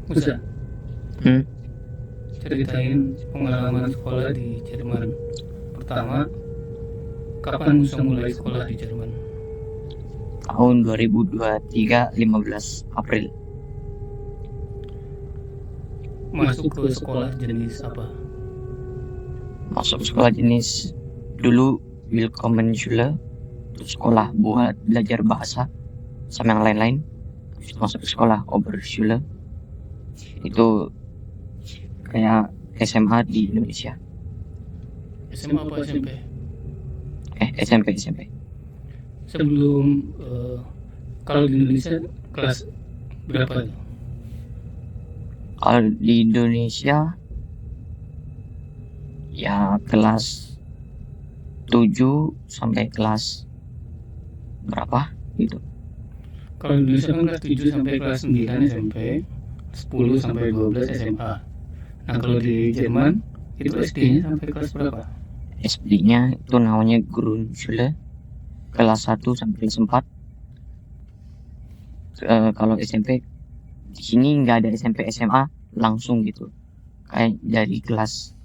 Musa, Hmm, ceritain pengalaman sekolah di Jerman. Pertama, kapan Musa mulai sekolah di Jerman? tahun 2023 15 April. Masuk ke sekolah jenis apa? Masuk sekolah jenis dulu Willkommensschule, terus sekolah buat belajar bahasa sama yang lain-lain. Terus masuk ke sekolah Oberschule, itu kayak SMA di Indonesia. SMA apa SMP? SMP. Sebelum kalau di Indonesia kelas berapa itu? Kalau di Indonesia ya kelas 7 sampai kelas berapa gitu. Kalau di Indonesia kan kelas 7 sampai kelas 9 SMP, 10 sampai 12 SMA. Nah, kalau di Jerman itu SD-nya sampai kelas berapa? SD-nya itu namanya Grundschule, kelas 1 sampai kelas 4. Kalau SMP di sini nggak ada SMP SMA langsung gitu, kayak dari kelas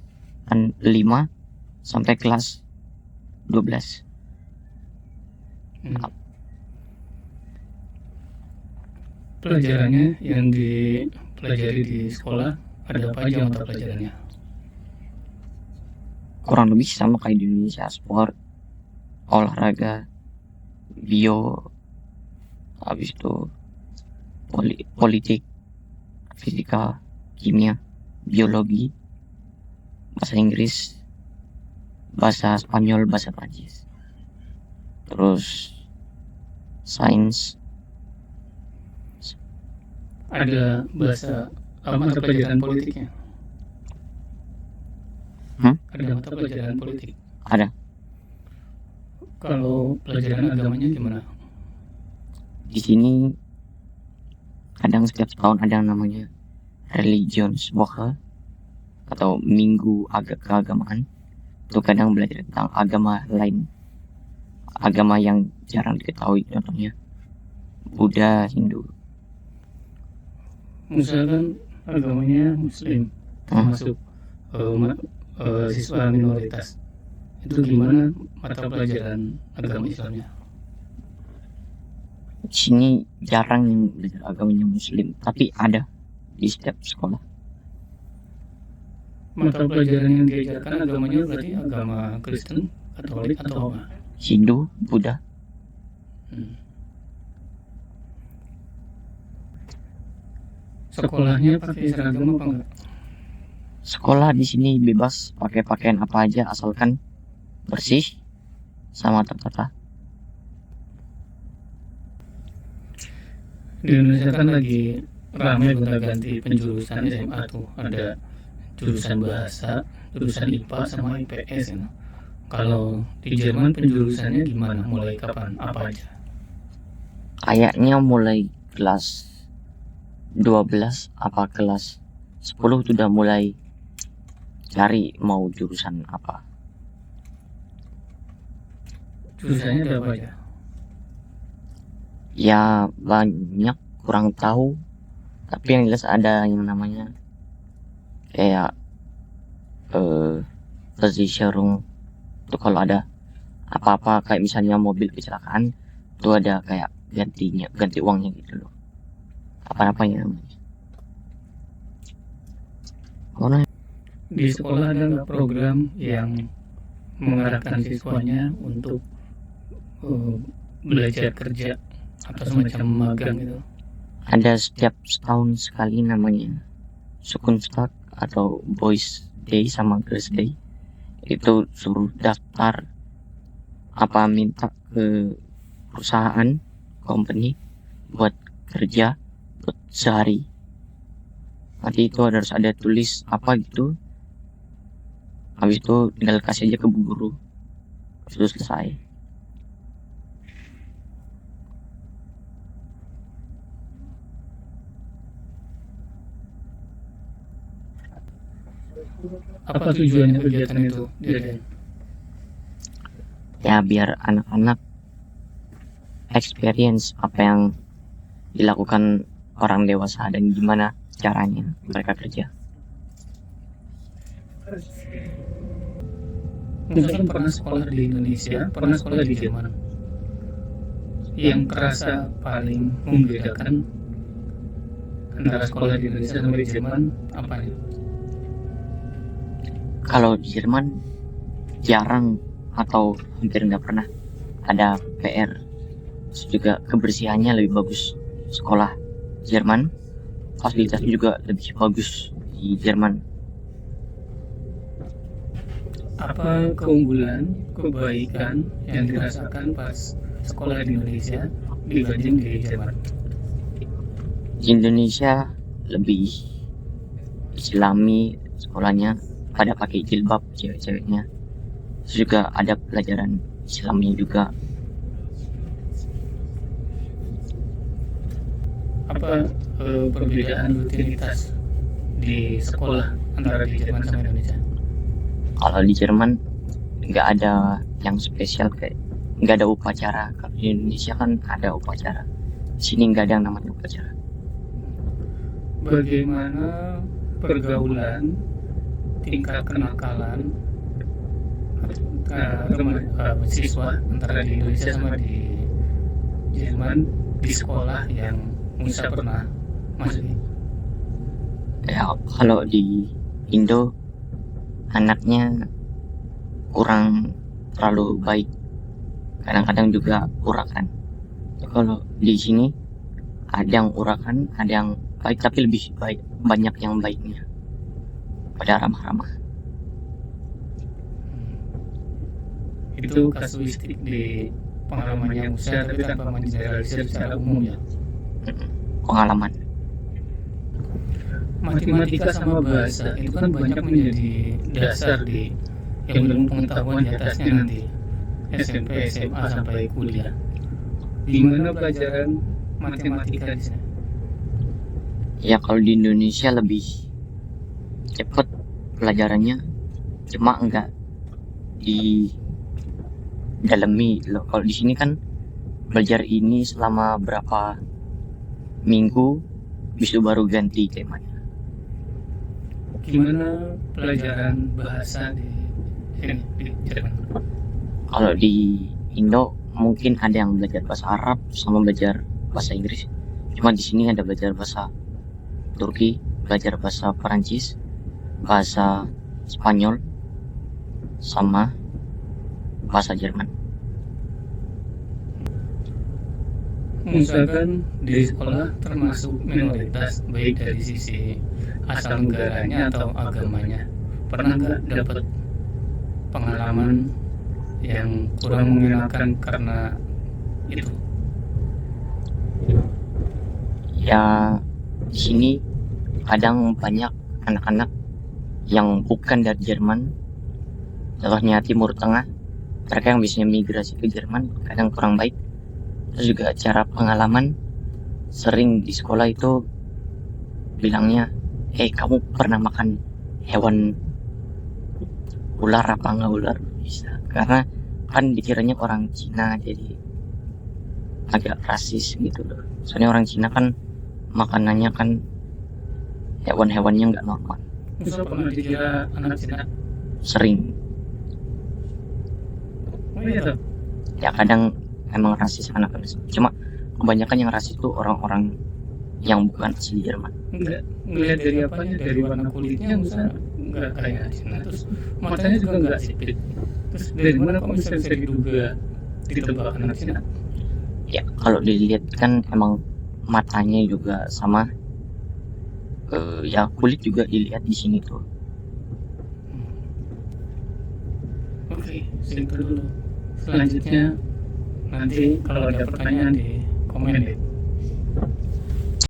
5 sampai kelas 12. Pelajarannya yang dipelajari di sekolah ada apa aja mata pelajarannya? Kurang lebih sama kayak di Indonesia, sport, olahraga, bio, habis itu politik, fisika, kimia, biologi, bahasa Inggris, bahasa Spanyol, bahasa Prancis, terus sains. Ada bahasa mata pelajaran politiknya? Ada mata pelajaran politik? Ada. Kalau pelajaran agamanya gimana? Di sini kadang setiap tahun ada yang namanya Religionswoche atau Minggu Keagamaan. Itu kadang belajar tentang agama lain, agama yang jarang diketahui, contohnya Buddha, Hindu. Misalkan agamanya Muslim, termasuk siswa minoritas, itu gimana mata pelajaran agama Islamnya? Di sini jarang yang belajar agamanya Muslim, tapi ada di setiap sekolah. Mata pelajaran yang diajarkan agamanya berarti agama Kristen, Katolik atau apa? Hindu, Buddha. Sekolahnya pakai seragam apa enggak? Sekolah di sini bebas pakai pakaian apa aja asalkan bersih sama tertata. Di Indonesia kan lagi ramai gonta-ganti penjurusan SMA tuh, ada jurusan bahasa, jurusan IPA sama IPS ya. Kalau di Jerman penjurusannya gimana? Mulai kapan? Apa aja? Kayaknya mulai kelas 12 apa kelas 10 sudah mulai cari mau jurusan apa. Jurusannya ada apa aja? Ya banyak, kurang tahu, tapi yang jelas ada yang namanya kayak Versicherung. Itu kalau ada apa-apa kayak misalnya mobil kecelakaan, itu ada kayak ganti uangnya gitu loh, apa-apanya namanya. Di sekolah ada nggak program yang mengarahkan siswanya untuk belajar kerja atau semacam magang gitu? Ada setiap setahun sekali namanya Sukunstag atau Boys Day sama Girls Day. Itu suruh daftar minta ke perusahaan, company buat kerja buat sehari. Nanti itu harus ada tulis apa gitu, habis itu tinggal kasih aja ke bu guru, sudah selesai. Apa tujuannya kegiatan itu, Dirjen? Ya biar anak-anak experience apa yang dilakukan orang dewasa dan gimana caranya mereka kerja. Misalkan pernah sekolah di Indonesia, pernah sekolah di Jerman, yang kerasa paling membedakan antara sekolah di Indonesia sama di Jerman apa nih? Kalau di Jerman jarang atau hampir nggak pernah ada PR. Terus juga kebersihannya lebih bagus. Sekolah Jerman fasilitasnya juga lebih bagus di Jerman. Apa keunggulan, kebaikan yang dirasakan pas sekolah di Indonesia dibanding di Jerman? Di Indonesia lebih Islami sekolahnya, pada pakai jilbab cewek-ceweknya. Terus juga ada pelajaran Islamnya juga. Apa perbedaan rutinitas di sekolah antara di Jerman sama Indonesia? Kalau di Jerman nggak ada yang spesial, kayak nggak ada upacara. Kalau di Indonesia kan ada upacara. Di sini nggak ada yang namanya upacara. Bagaimana pergaulan, tingkat kenakalan siswa antara di Indonesia sama di Jerman di sekolah yang Musa pernah masuki? Ya, kalau di Indo anaknya kurang terlalu baik, kadang-kadang juga urakan. Kalau di sini ada yang urakan, ada yang baik, tapi lebih baik, banyak yang baiknya, pada ramah-ramah. Itu kasuistik di pengalamannya Musa, tapi tanpa mengeneralisir secara umum ya. Pengalaman. Matematika sama bahasa itu kan banyak menjadi dasar di yang berilmu pengetahuan di atasnya nanti SMP, SMA sampai kuliah. Gimana pelajaran matematika di sana? Ya, kalau di Indonesia lebih cepet pelajarannya, cuma enggak didalami loh. Kalau di sini kan belajar ini selama berapa minggu, bisa baru ganti temanya. Gimana pelajaran bahasa di sini di Jerman? Kalau di Indo mungkin ada yang belajar bahasa Arab sama belajar bahasa Inggris. Cuma di sini ada belajar bahasa Turki, belajar bahasa Perancis, bahasa Spanyol, sama bahasa Jerman. Misalkan di sekolah termasuk minoritas, baik dari sisi asal negaranya atau agamanya. Pernah nggak dapat pengalaman yang kurang mengenakan karena itu? Ya, di sini kadang banyak anak-anak yang bukan dari Jerman, contohnya Timur Tengah, mereka yang biasanya migrasi ke Jerman kadang kurang baik. Terus juga cara pengalaman, sering di sekolah itu bilangnya, kamu pernah makan hewan ular apa enggak ular? Bisa, karena kan dikiranya orang Cina, jadi agak rasis gitu loh. Soalnya orang Cina kan makanannya kan hewan-hewannya nggak normal. Musa pernah dikira anak Cina? Sering. Oh iya toh? Ya kadang emang rasis anak-anak. Cuma kebanyakan yang rasis itu orang-orang yang bukan asli Jerman. Enggak, ngelihat dari apanya, dari warna kulitnya Musa nggak kayak Cina, terus matanya juga nggak sipit. Terus dari mana kok bisa diduga ditebak anak Cina? Ya kalau dilihat kan emang matanya juga sama, ya kulit juga dilihat di sini tuh. Oke, segitu dulu. Selanjutnya nanti kalau ada pertanyaan di komen deh.